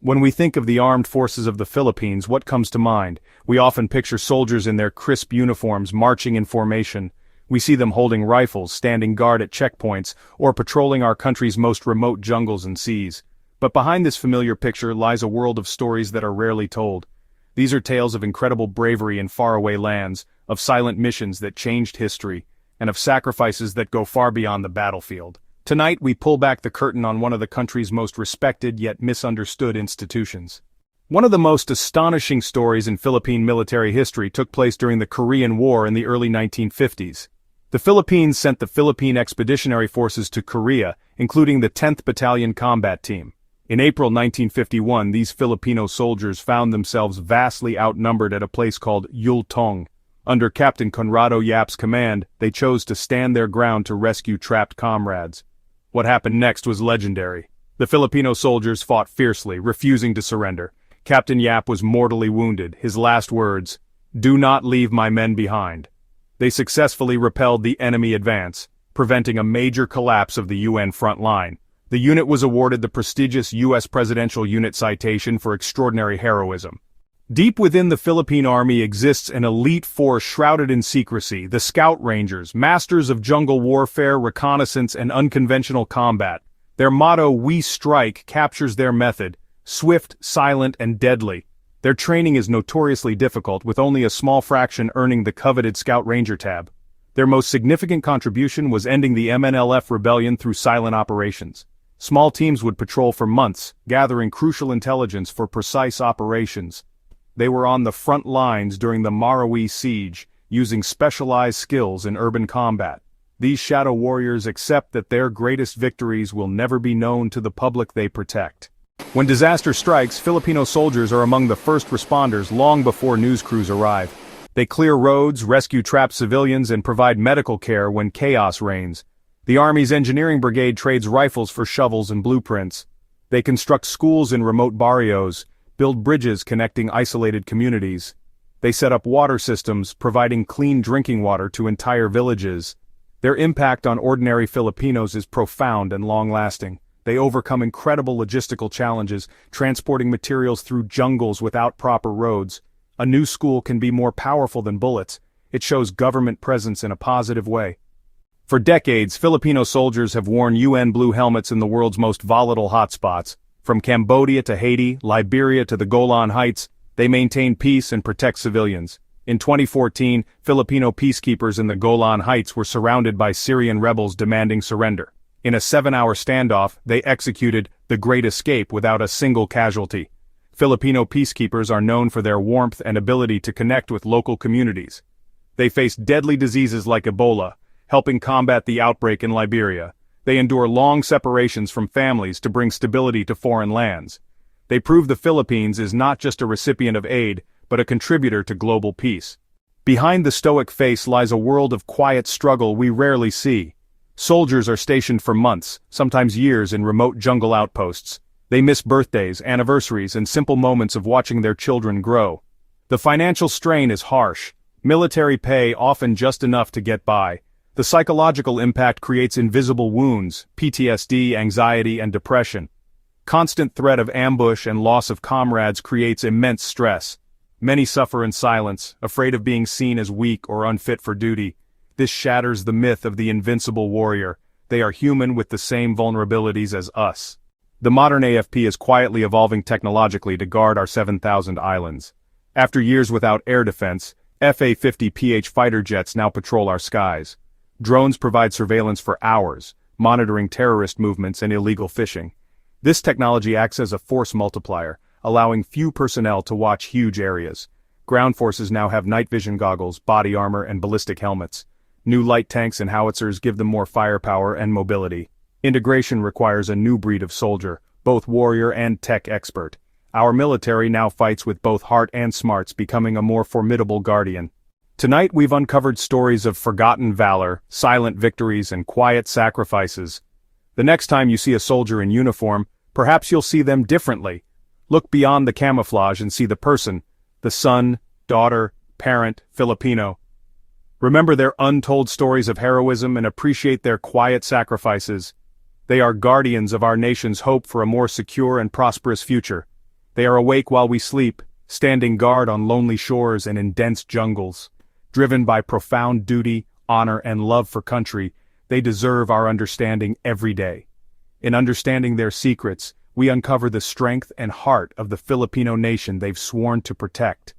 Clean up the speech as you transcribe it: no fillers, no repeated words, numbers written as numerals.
When we think of the armed forces of the Philippines, what comes to mind? We often picture soldiers in their crisp uniforms marching in formation. We see them holding rifles, standing guard at checkpoints, or patrolling our country's most remote jungles and seas. But behind this familiar picture lies a world of stories that are rarely told. These are tales of incredible bravery in faraway lands, of silent missions that changed history, and of sacrifices that go far beyond the battlefield. Tonight we pull back the curtain on one of the country's most respected yet misunderstood institutions. One of the most astonishing stories in Philippine military history took place during the Korean War in the early 1950s. The Philippines sent the Philippine Expeditionary Forces to Korea, including the 10th Battalion Combat Team. In April 1951, these Filipino soldiers found themselves vastly outnumbered at a place called Yultong. Under Captain Conrado Yap's command, they chose to stand their ground to rescue trapped comrades. What happened next was legendary. The Filipino soldiers fought fiercely, refusing to surrender. Captain Yap was mortally wounded. His last words, "Do not leave my men behind." They successfully repelled the enemy advance, preventing a major collapse of the UN front line. The unit was awarded the prestigious U.S. Presidential Unit Citation for extraordinary heroism. Deep within the Philippine Army exists an elite force shrouded in secrecy, the Scout Rangers, masters of jungle warfare, reconnaissance, and unconventional combat. Their motto, "We strike," captures their method: swift, silent, and deadly. Their training is notoriously difficult, with only a small fraction earning the coveted Scout Ranger tab. Their most significant contribution was ending the MNLF rebellion through silent operations. Small teams would patrol for months, gathering crucial intelligence for precise operations. They were on the front lines during the Marawi siege, using specialized skills in urban combat. These shadow warriors accept that their greatest victories will never be known to the public they protect. When disaster strikes, Filipino soldiers are among the first responders long before news crews arrive. They clear roads, rescue trapped civilians, and provide medical care when chaos reigns. The Army's engineering brigade trades rifles for shovels and blueprints. They construct schools in remote barrios, build bridges connecting isolated communities. They set up water systems, providing clean drinking water to entire villages. Their impact on ordinary Filipinos is profound and long-lasting. They overcome incredible logistical challenges, transporting materials through jungles without proper roads. A new school can be more powerful than bullets. It shows government presence in a positive way. For decades, Filipino soldiers have worn UN blue helmets in the world's most volatile hotspots. From Cambodia to Haiti, Liberia to the Golan Heights, they maintain peace and protect civilians. In 2014, Filipino peacekeepers in the Golan Heights were surrounded by Syrian rebels demanding surrender. In a 7-hour standoff, they executed the Great Escape without a single casualty. Filipino peacekeepers are known for their warmth and ability to connect with local communities. They face deadly diseases like Ebola, helping combat the outbreak in Liberia. They endure long separations from families to bring stability to foreign lands. They prove the Philippines is not just a recipient of aid, but a contributor to global peace. Behind the stoic face lies a world of quiet struggle we rarely see. Soldiers are stationed for months, sometimes years, in remote jungle outposts. They miss birthdays, anniversaries, and simple moments of watching their children grow. The financial strain is harsh. Military pay often just enough to get by. The psychological impact creates invisible wounds, PTSD, anxiety, and depression. Constant threat of ambush and loss of comrades creates immense stress. Many suffer in silence, afraid of being seen as weak or unfit for duty. This shatters the myth of the invincible warrior. They are human with the same vulnerabilities as us. The modern AFP is quietly evolving technologically to guard our 7,000 islands. After years without air defense, FA-50PH fighter jets now patrol our skies. Drones provide surveillance for hours, monitoring terrorist movements and illegal fishing. This technology acts as a force multiplier, allowing few personnel to watch huge areas. Ground forces now have night vision goggles, body armor, and ballistic helmets. New light tanks and howitzers give them more firepower and mobility. Integration requires a new breed of soldier, both warrior and tech expert. Our military now fights with both heart and smarts, becoming a more formidable guardian. Tonight we've uncovered stories of forgotten valor, silent victories, and quiet sacrifices. The next time you see a soldier in uniform, perhaps you'll see them differently. Look beyond the camouflage and see the person, the son, daughter, parent, Filipino. Remember their untold stories of heroism and appreciate their quiet sacrifices. They are guardians of our nation's hope for a more secure and prosperous future. They are awake while we sleep, standing guard on lonely shores and in dense jungles. Driven by profound duty, honor, and love for country, they deserve our understanding every day. In understanding their secrets, we uncover the strength and heart of the Filipino nation they've sworn to protect.